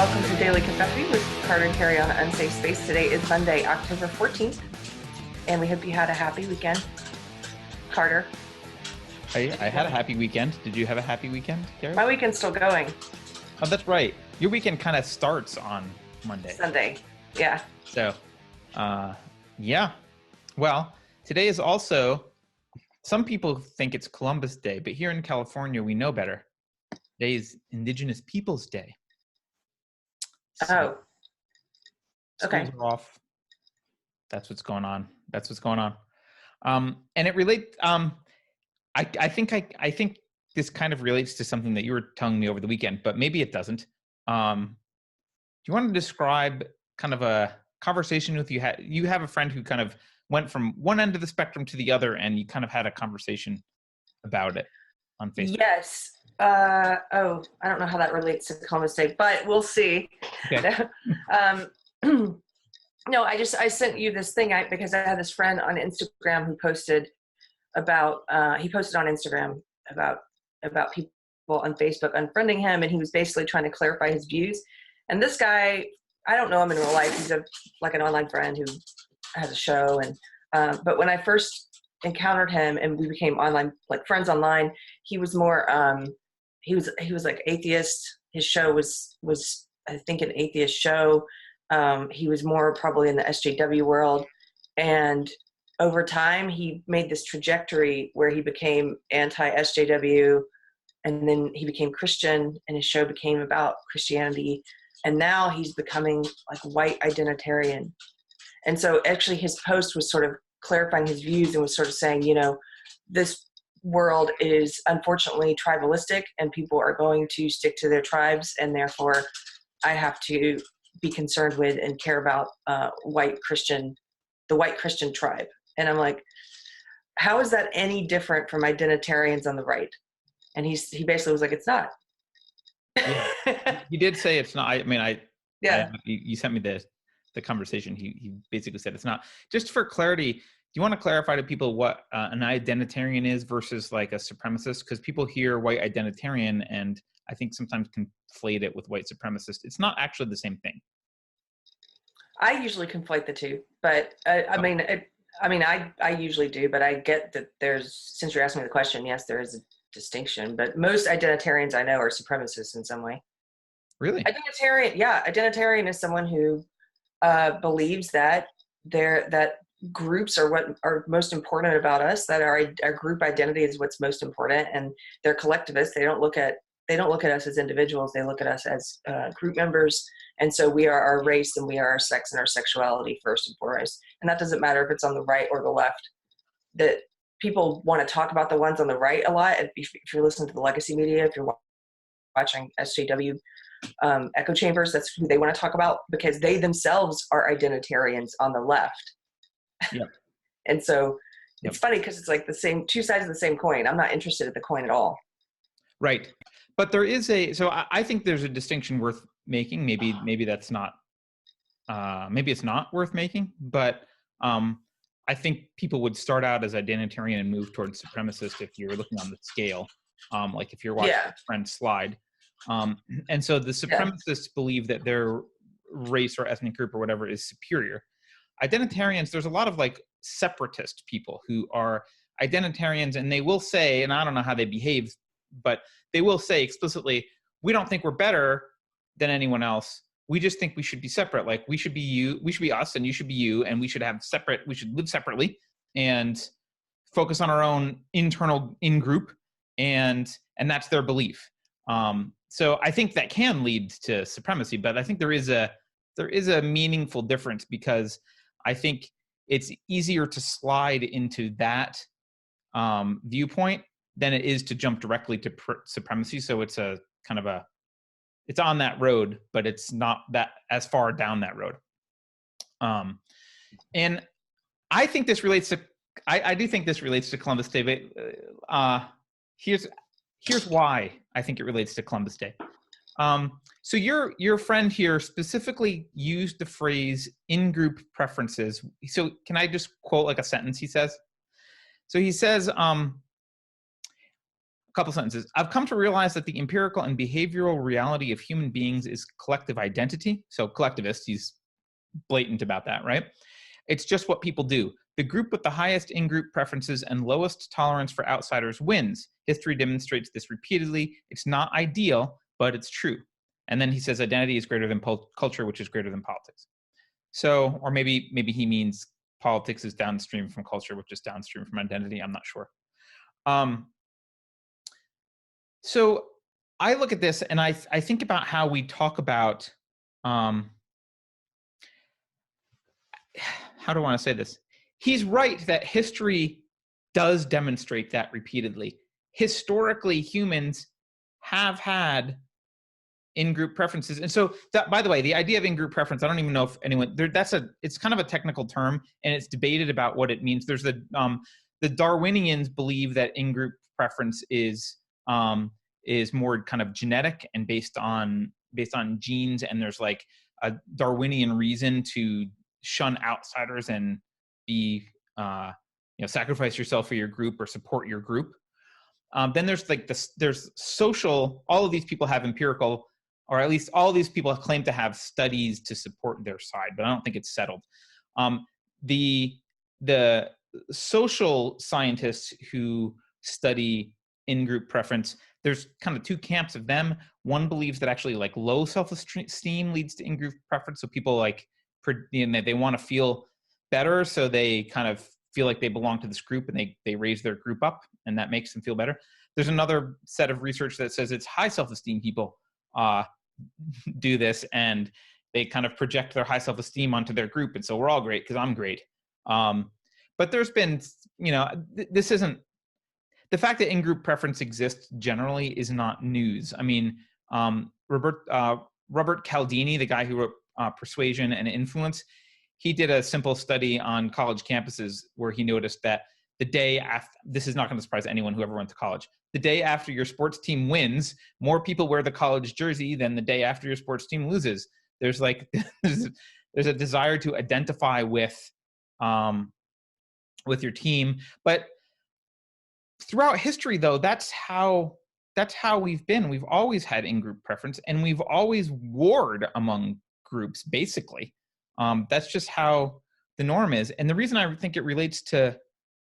welcome to Daily Confetti with Carter and Keri on Unsafe Space. Today is Monday, October 14th, and we hope you had a happy weekend. Carter? I had a happy weekend. Did you have a happy weekend, Keri? My weekend's still going. Oh, that's right. Your weekend kind of starts on Monday. Sunday, yeah. So, yeah. Well, today is also, some people think it's Columbus Day, but here in California, we know better. Today is Indigenous Peoples Day. So, okay. Schools are off. That's what's going on. And it relates. I think this kind of relates to something that you were telling me over the weekend, but maybe it doesn't. Do you want to describe kind of a conversation with you? You have a friend who kind of went from one end of the spectrum to the other, and you kind of had a conversation about it on Facebook. Yes. I don't know how that relates to Columbus Day, but we'll see. Okay. No, I sent you this thing because I had this friend on Instagram who posted about on Instagram about people on Facebook unfriending him, and he was basically trying to clarify his views. And this guy, I don't know him in real life. He's like an online friend who has a show, and but when I first encountered him and we became online, like friends online, he was more he was like atheist. His show was I think an atheist show. He was more probably in the SJW world, and over time he made this trajectory where he became anti-SJW, and then he became Christian, and his show became about Christianity, and now he's becoming like white identitarian. And so actually his post was sort of clarifying his views and was sort of saying, this world is unfortunately tribalistic, and people are going to stick to their tribes, and therefore I have to be concerned with and care about the white Christian tribe. And I'm like, how is that any different from identitarians on the right? And he basically was like, it's not. Yeah. He did say it's not. I mean, you sent me the conversation. He basically said it's not. Just for clarity, do you want to clarify to people what an identitarian is versus like a supremacist? Because people hear white identitarian and I think sometimes conflate it with white supremacist. It's not actually the same thing. I usually conflate the two, but I usually do, but I get that since you're asking me the question, yes, there is a distinction, but most identitarians I know are supremacists in some way. Really? Identitarian is someone who believes that groups are what are most important about us, that our group identity is what's most important, and they're collectivists. They don't look at us as individuals. They look at us as group members. And so we are our race, and we are our sex and our sexuality first and foremost. And that doesn't matter if it's on the right or the left. That people want to talk about the ones on the right a lot. If you're listening to the legacy media, if you're watching SJW echo chambers, that's who they want to talk about, because they themselves are identitarians on the left. Yep. And so it's funny because it's like the same two sides of the same coin. I'm not interested in the coin at all. Right. But there is so I think there's a distinction worth making. Maybe that's not, maybe it's not worth making, but I think people would start out as identitarian and move towards supremacist if you're looking on the scale, like if you're watching a friend slide. And so the supremacists believe that their race or ethnic group or whatever is superior. Identitarians, there's a lot of like separatist people who are identitarians, and they will say, and I don't know how they behave, but they will say explicitly, we don't think we're better than anyone else. We just think we should be separate. Like we should be us, and you should be you, and we should live separately and focus on our own internal in-group, and that's their belief. So I think that can lead to supremacy, but I think there is a meaningful difference, because I think it's easier to slide into that viewpoint than it is to jump directly to supremacy. So it's a kind of it's on that road, but it's not that as far down that road. And I think this relates to, I do think this relates to Columbus Day, but here's why I think it relates to Columbus Day. So your friend here specifically used the phrase in-group preferences. So can I just quote like a sentence he says? So he says, couple sentences. I've come to realize that the empirical and behavioral reality of human beings is collective identity. So collectivist, he's blatant about that, right? It's just what people do. The group with the highest in-group preferences and lowest tolerance for outsiders wins. History demonstrates this repeatedly. It's not ideal, but it's true. And then he says identity is greater than culture, which is greater than politics. So, or maybe he means politics is downstream from culture, which is downstream from identity. I'm not sure. So I look at this and I think about how we talk about, how do I want to say this? He's right that history does demonstrate that repeatedly. Historically, humans have had in-group preferences. And so that, by the way, the idea of in-group preference, I don't even know if anyone there, it's kind of a technical term and it's debated about what it means. There's the Darwinians believe that in-group preference is more kind of genetic and based on genes. And there's like a Darwinian reason to shun outsiders and be, sacrifice yourself for your group or support your group. Then there's like there's social, all of these people have empirical, or at least all of these people claim to have studies to support their side, but I don't think it's settled. The social scientists who study in-group preference, there's kind of two camps of them. One believes that actually like low self-esteem leads to in-group preference. So people like, they want to feel better, so they kind of feel like they belong to this group and they raise their group up and that makes them feel better. There's another set of research that says it's high self-esteem people do this and they kind of project their high self-esteem onto their group. And so we're all great because I'm great. But there's been, this isn't, the fact that in-group preference exists generally is not news. I mean, Robert Cialdini, the guy who wrote Persuasion and Influence, he did a simple study on college campuses where he noticed that the day after, this is not going to surprise anyone who ever went to college, the day after your sports team wins, more people wear the college jersey than the day after your sports team loses. There's like, there's a desire to identify with your team. But throughout history, though, that's how we've been. We've always had in-group preference, and we've always warred among groups, basically. That's just how the norm is. And the reason I think it relates to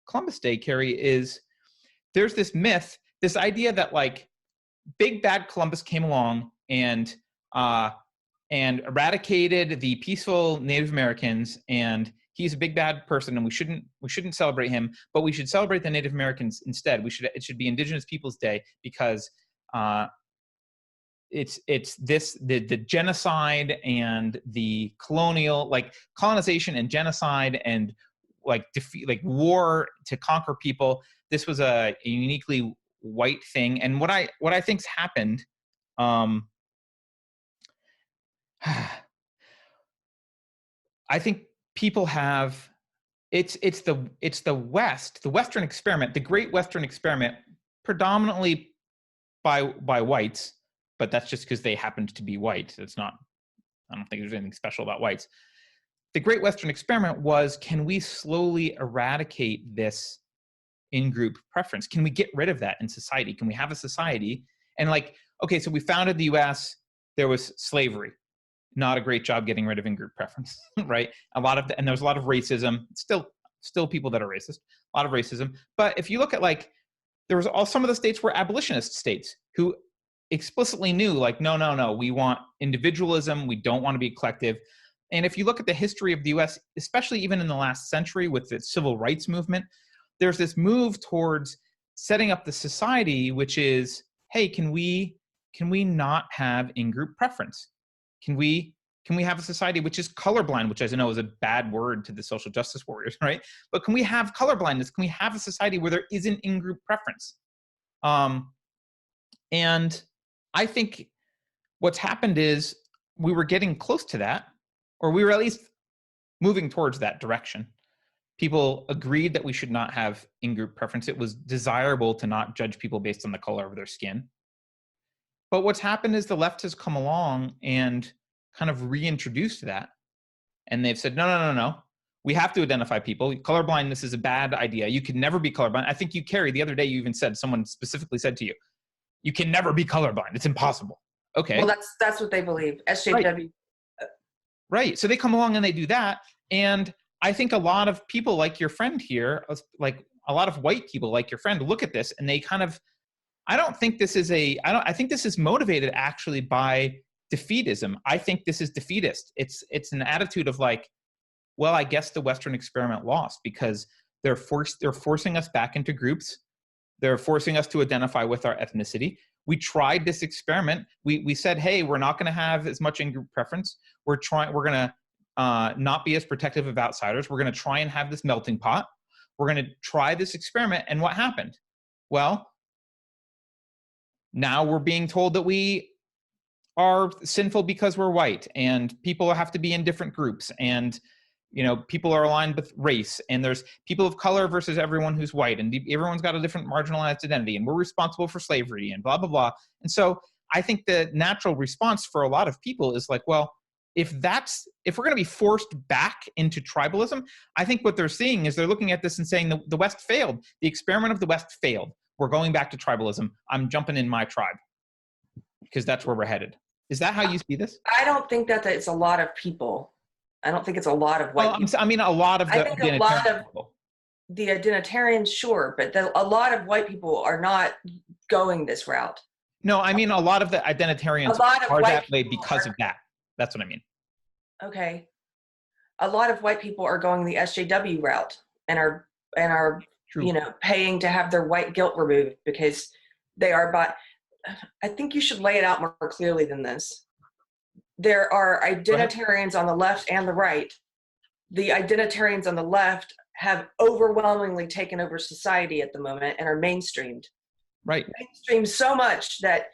Columbus Day, Keri, is there's this myth, this idea that like big bad Columbus came along and eradicated the peaceful Native Americans, and he's a big bad person, and we shouldn't celebrate him, but we should celebrate the Native Americans instead. It should be Indigenous Peoples Day because it's the genocide and the colonization and genocide and war to conquer people. This was a uniquely white thing. And what I think's happened, I think people have, it's the West, the Western experiment, the great Western experiment, predominantly by whites, but that's just because they happened to be white. It's not, I don't think there's anything special about whites. The great Western experiment was, can we slowly eradicate this in-group preference? Can we get rid of that in society? Can we have a society? And okay, so we founded the US, there was slavery. Not a great job getting rid of in-group preference, right? And there's a lot of racism, still people that are racist, a lot of racism. But if you look at there was some of the states were abolitionist states who explicitly knew no, we want individualism, we don't want to be collective. And if you look at the history of the US, especially even in the last century with the civil rights movement, there's this move towards setting up the society, which is, hey, can we not have in-group preference? Can we have a society which is colorblind, which, as I know, is a bad word to the social justice warriors, right? But can we have colorblindness? Can we have a society where there isn't in-group preference? And I think what's happened is we were getting close to that, or we were at least moving towards that direction. People agreed that we should not have in-group preference. It was desirable to not judge people based on the color of their skin. But what's happened is the left has come along and kind of reintroduced that. And they've said, no. We have to identify people. Colorblindness is a bad idea. You can never be colorblind. I think you, Keri, the other day you even said, someone specifically said to you, you can never be colorblind. It's impossible. Okay. Well, that's what they believe. SJW. Right. So they come along and they do that. And I think a lot of people like your friend here, like a lot of white people like your friend, look at this and they kind of, I think this is motivated actually by defeatism. I think this is defeatist. It's an attitude of like, well, I guess the Western experiment lost because they're forcing us back into groups. They're forcing us to identify with our ethnicity. We tried this experiment. We said, hey, we're not going to have as much in-group preference. We're going to not be as protective of outsiders. We're going to try and have this melting pot. We're going to try this experiment. And what happened? Well, now we're being told that we are sinful because we're white, and people have to be in different groups, and people are aligned with race, and there's people of color versus everyone who's white, and everyone's got a different marginalized identity, and we're responsible for slavery, and blah, blah, blah. And so I think the natural response for a lot of people is like, well, if we're going to be forced back into tribalism, I think what they're seeing is they're looking at this and saying the West failed. The experiment of the West failed. We're going back to tribalism. I'm jumping in my tribe because that's where we're headed. Is that how you see this? I don't think that it's a lot of people. I don't think it's a lot of white people. I mean, a lot of the people. The identitarians, sure, but a lot of white people are not going this route. No, I mean, a lot of the identitarians are that way because of that. That's what I mean. Okay. A lot of white people are going the SJW route and are True. Paying to have their white guilt removed because they are I think you should lay it out more clearly than this. There are identitarians on the left and the right. The identitarians on the left have overwhelmingly taken over society at the moment and are mainstreamed. Right. Mainstreamed so much that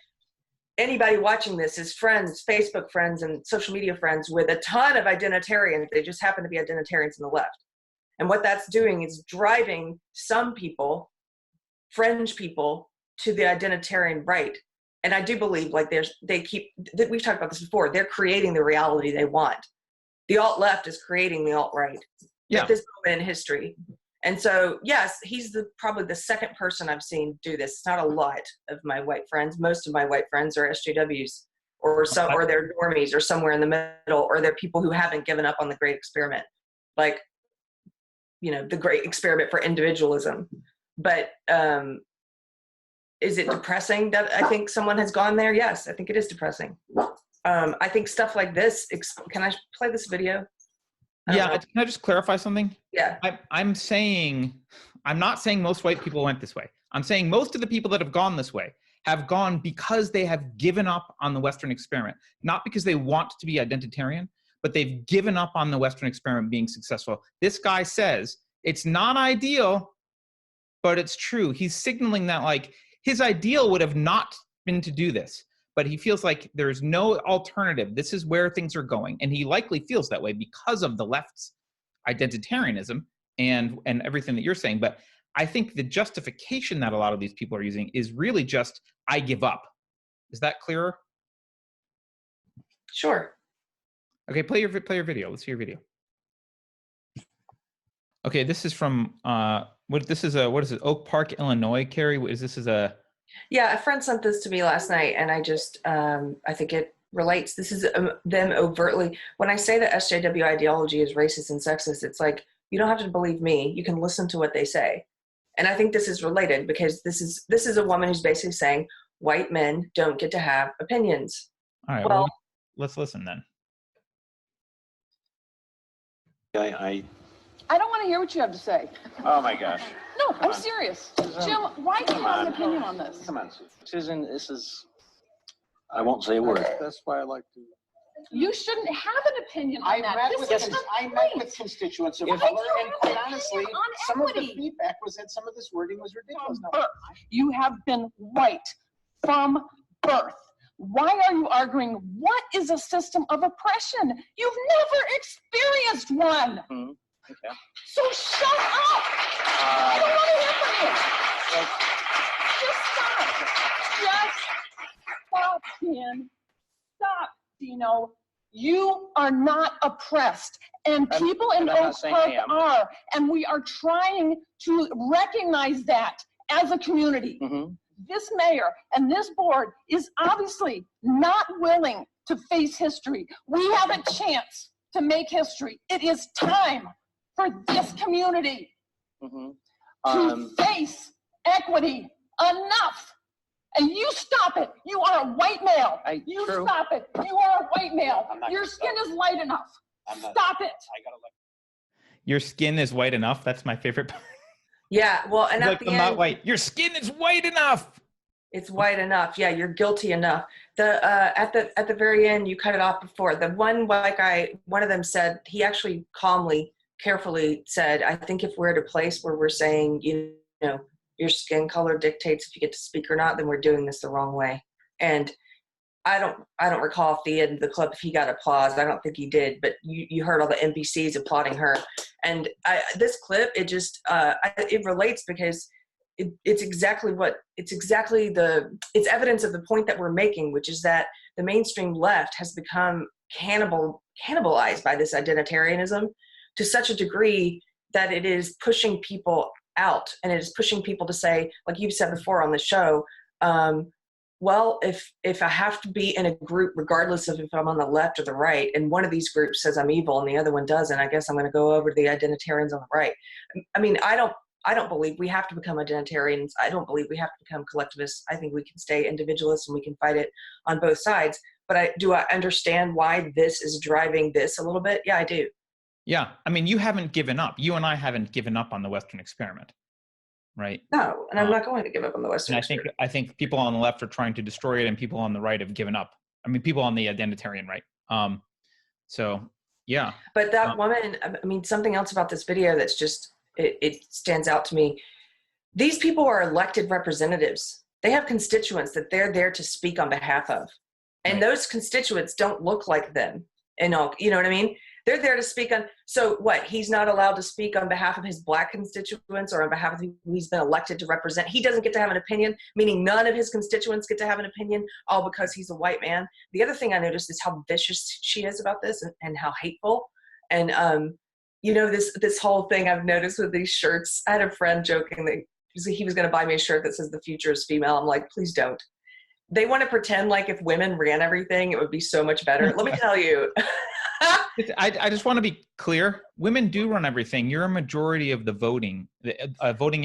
anybody watching this is friends, Facebook friends, and social media friends with a ton of identitarians. They just happen to be identitarians on the left. And what that's doing is driving some people, fringe people, to the identitarian right. And I do believe we've talked about this before, they're creating the reality they want. The alt-left is creating the alt-right at this moment in history. And so, yes, he's probably the second person I've seen do this. It's not a lot of my white friends. Most of my white friends are SJWs or they're normies or somewhere in the middle, or they're people who haven't given up on the great experiment. Like, the great experiment for individualism. But is it depressing that I think someone has gone there? Yes, I think it is depressing. I think stuff like this, can I play this video? Can I just clarify something? Yeah. I'm not saying most white people went this way. I'm saying most of the people that have gone this way have gone because they have given up on the Western experiment, not because they want to be identitarian, but they've given up on the Western experiment being successful. This guy says it's not ideal, but it's true. He's signaling that like his ideal would have not been to do this, but he feels like there's no alternative. This is where things are going. And he likely feels that way because of the left's identitarianism and everything that you're saying. But I think the justification that a lot of these people are using is really just, I give up. Is that clearer? Sure. Okay, play your video. Let's hear your video. Okay, this is from what is it? Oak Park, Illinois. Keri, Yeah, a friend sent this to me last night, and I just I think it relates. This is them overtly. When I say that SJW ideology is racist and sexist, it's like, you don't have to believe me. You can listen to what they say, and I think this is related because this is a woman who's basically saying white men don't get to have opinions. All right. Well, let's listen then. I don't want to hear what you have to say. Oh my gosh. No, I'm serious. Jim, why do you have an opinion on this? Come on, Susan, this is, I won't say a word. That's why I like to. You shouldn't have an opinion on that. I met with constituents of color, and quite honestly, some of the feedback was that some of this wording was ridiculous. You have been white from birth. Why are you arguing what is a system of oppression? You've never experienced one. Mm-hmm. Okay. So shut up. I don't want to hear from you. Just stop. Just stop, Ian. Stop, Dino. You are not oppressed, and people in and I'm not Oak saying Park I am. are, and we are trying to recognize that as a community. Mhm. This mayor and this board is obviously not willing to face history. We have a chance to make history. It is time for this community Mhm. to face equity. Enough. And you stop it. You are a white male. You True. stop it. You are a white male. I'm not Your gonna skin stop. is light enough. I'm not- Stop it. I gotta let. Your skin is white enough. That's my favorite part. Yeah, well, and Like, at the I'm end, not white. Your skin is white enough. it's white enough. Yeah, you're guilty enough. The at the very end, you cut it off before. The one white guy, one of them said, he actually calmly, carefully said, I think if we're at a place where we're saying, you know, your skin color dictates if you get to speak or not, then we're doing this the wrong way. And I don't recall at the end of the clip if he got applause. I don't think he did, but you heard all the NPCs applauding her. And this clip, it just it relates because it's evidence of the point that we're making, which is that the mainstream left has become cannibalized by this identitarianism to such a degree that it is pushing people out, and it is pushing people to say, like you've said before on the show, well, if I have to be in a group, regardless of if I'm on the left or the right, and one of these groups says I'm evil and the other one doesn't, I guess I'm going to go over to the identitarians on the right. I mean, I don't believe we have to become identitarians. I don't believe we have to become collectivists. I think we can stay individualists and we can fight it on both sides. But do I understand why this is driving this a little bit? Yeah, I do. Yeah. I mean, you haven't given up. You and I haven't given up on the Western experiment, right? No, and I'm not going to give up on the Western experiment. I think people on the left are trying to destroy it, and people on the right have given up. I mean, people on the identitarian right. So yeah. But that woman, I mean, something else about this video that's just, it stands out to me. These people are elected representatives. They have constituents that they're there to speak on behalf of. And Right. those constituents don't look like them. And you know what I mean? They're there to speak on, so what, he's not allowed to speak on behalf of his black constituents or on behalf of who he's been elected to represent. He doesn't get to have an opinion, meaning none of his constituents get to have an opinion, all because he's a white man. The other thing I noticed is how vicious she is about this and how hateful. And, you know, this whole thing I've noticed with these shirts. I had a friend joking that he was going to buy me a shirt that says the future is female. I'm like, please don't. They want to pretend like if women ran everything, it would be so much better. Let me tell you. I just want to be clear. Women do run everything. You're a majority of the voting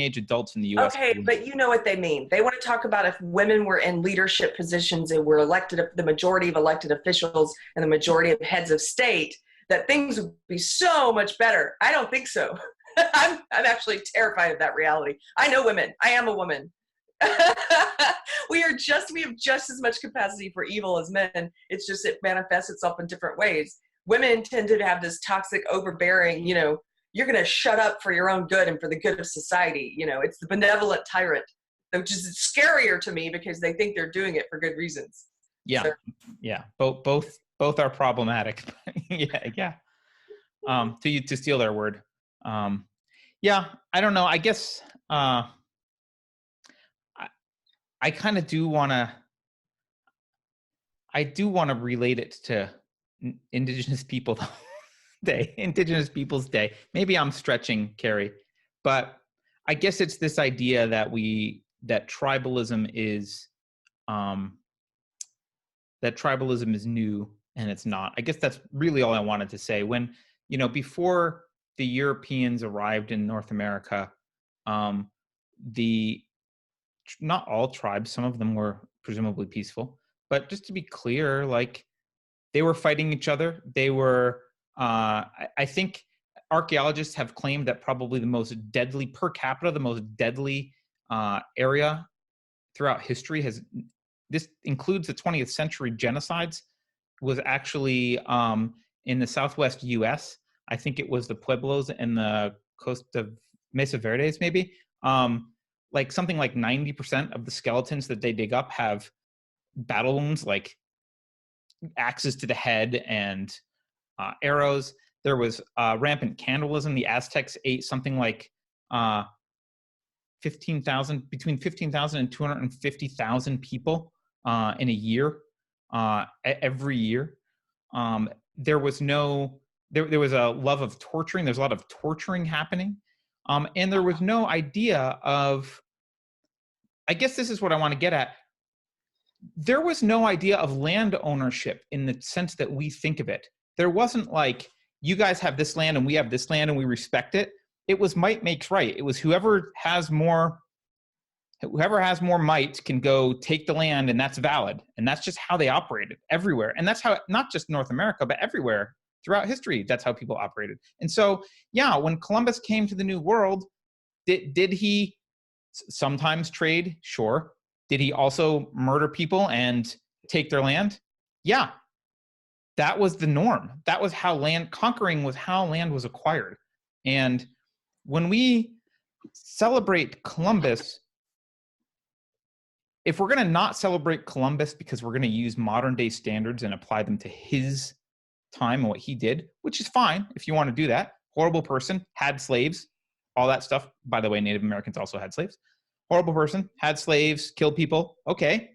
age adults in the U.S. Okay, but you know what they mean. They want to talk about if women were in leadership positions and were elected, the majority of elected officials and the majority of heads of state, that things would be so much better. I don't think so. I'm actually terrified of that reality. I know women. I am a woman. We have just as much capacity for evil as men. It's just it manifests itself in different ways. Women tend to have this toxic, overbearing, you know, you're going to shut up for your own good and for the good of society. You know, it's the benevolent tyrant, which is scarier to me because they think they're doing it for good reasons. Yeah, So, yeah. Both are problematic. yeah. To steal their word. Yeah, I don't know. I guess I kind of do want to. I do want to relate it to Indigenous People Day, Indigenous Peoples Day. Maybe I'm stretching, Keri, but I guess it's this idea that tribalism is new, and it's not. I guess that's really all I wanted to say. When, you know, before the Europeans arrived in North America, not all tribes, some of them were presumably peaceful, but just to be clear, like, they were fighting each other. They were, I think archaeologists have claimed that probably the most deadly per capita, the most deadly area throughout history this includes the 20th century genocides, was actually in the Southwest US. I think it was the Pueblos and the coast of Mesa Verdes, maybe. Like something like 90% of the skeletons that they dig up have battle wounds, like axes to the head and arrows. There was rampant cannibalism. The Aztecs ate something like 15,000, between 15,000 and 250,000 people in a year, every year. there was a love of torturing. There's a lot of torturing happening. And there was no idea of, I guess this is what I want to get at. There was no idea of land ownership in the sense that we think of it. There wasn't like, you guys have this land and we have this land and we respect it. It was might makes right. It was whoever has more might can go take the land, and that's valid. And that's just how they operated everywhere. And that's how, not just North America, but everywhere throughout history, that's how people operated. And so, yeah, when Columbus came to the New World, did he sometimes trade? Sure. Did he also murder people and take their land? Yeah. That was the norm. That was how conquering was how land was acquired. And when we celebrate Columbus, if we're going to not celebrate Columbus because we're going to use modern day standards and apply them to his time and what he did, which is fine if you want to do that. Horrible person, had slaves, all that stuff. By the way, Native Americans also had slaves. Horrible person, had slaves, killed people. Okay.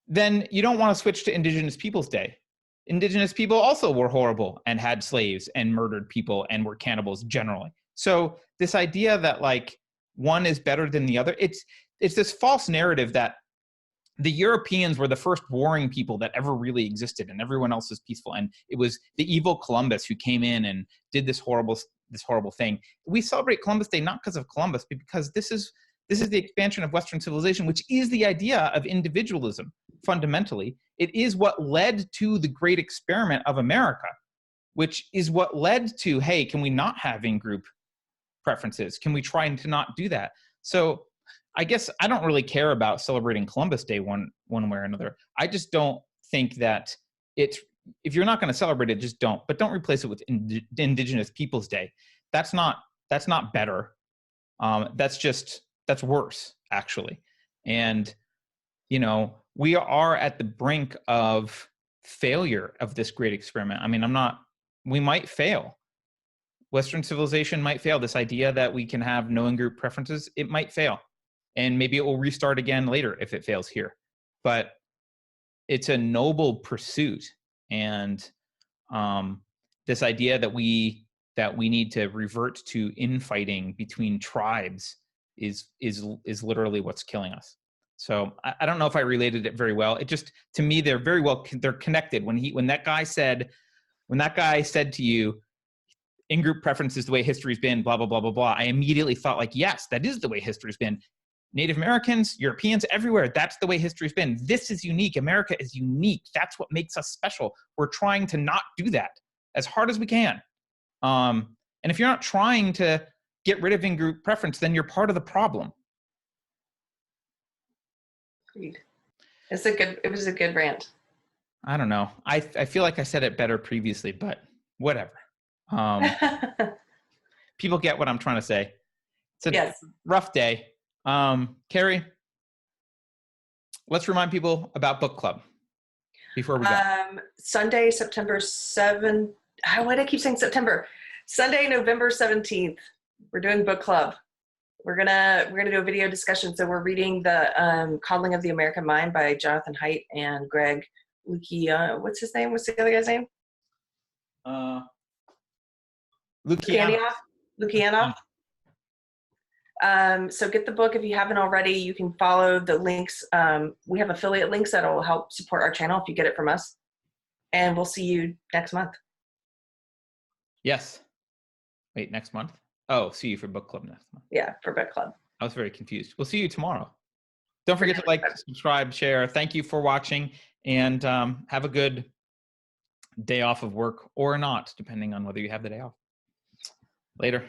Then you don't want to switch to Indigenous Peoples Day. Indigenous people also were horrible and had slaves and murdered people and were cannibals generally. So this idea that like one is better than the other, it's this false narrative that the Europeans were the first warring people that ever really existed and everyone else is peaceful. And it was the evil Columbus who came in and did this horrible thing. We celebrate Columbus Day not because of Columbus, but because this is the expansion of Western civilization, which is the idea of individualism. Fundamentally, it is what led to the great experiment of America, which is what led to, hey, can we not have in-group preferences? Can we try to not do that? So I guess I don't really care about celebrating Columbus Day one way or another. I just don't think that if you're not going to celebrate it, just don't. But don't replace it with Indigenous Peoples Day. That's not better. That's worse, actually. And, we are at the brink of failure of this great experiment. I mean, we might fail. Western civilization might fail. This idea that we can have no in-group preferences, it might fail. And maybe it will restart again later if it fails here. But it's a noble pursuit. And this idea that we need to revert to infighting between tribes is literally what's killing us. So I don't know if I related it very well. It just, to me, they're connected. When that guy said to you, in-group preference is the way history's been, blah, blah, blah, blah, blah, I immediately thought like, yes, that is the way history's been. Native Americans, Europeans, everywhere, that's the way history's been. This is unique. America is unique. That's what makes us special. We're trying to not do that as hard as we can. And if you're not trying to get rid of in-group preference, then you're part of the problem. Agreed. It was a good rant. I don't know. I feel like I said it better previously, but whatever. People get what I'm trying to say. It's a rough day. Keri, let's remind people about book club before we go. Sunday, September 7th. Why do I keep saying September? Sunday, November 17th. We're doing book club. We're gonna do a video discussion. So we're reading the Coddling of the American Mind by Jonathan Haidt and Greg Lukianoff. What's his name? What's the other guy's name? Lukianoff. So get the book if you haven't already. You can follow the links. We have affiliate links that will help support our channel if you get it from us. And we'll see you next month. Yes. Wait, next month? Oh, see you for book club next month. Yeah, for book club. I was very confused. We'll see you tomorrow. Don't forget to like, subscribe, share. Thank you for watching, and have a good day off of work or not, depending on whether you have the day off. Later.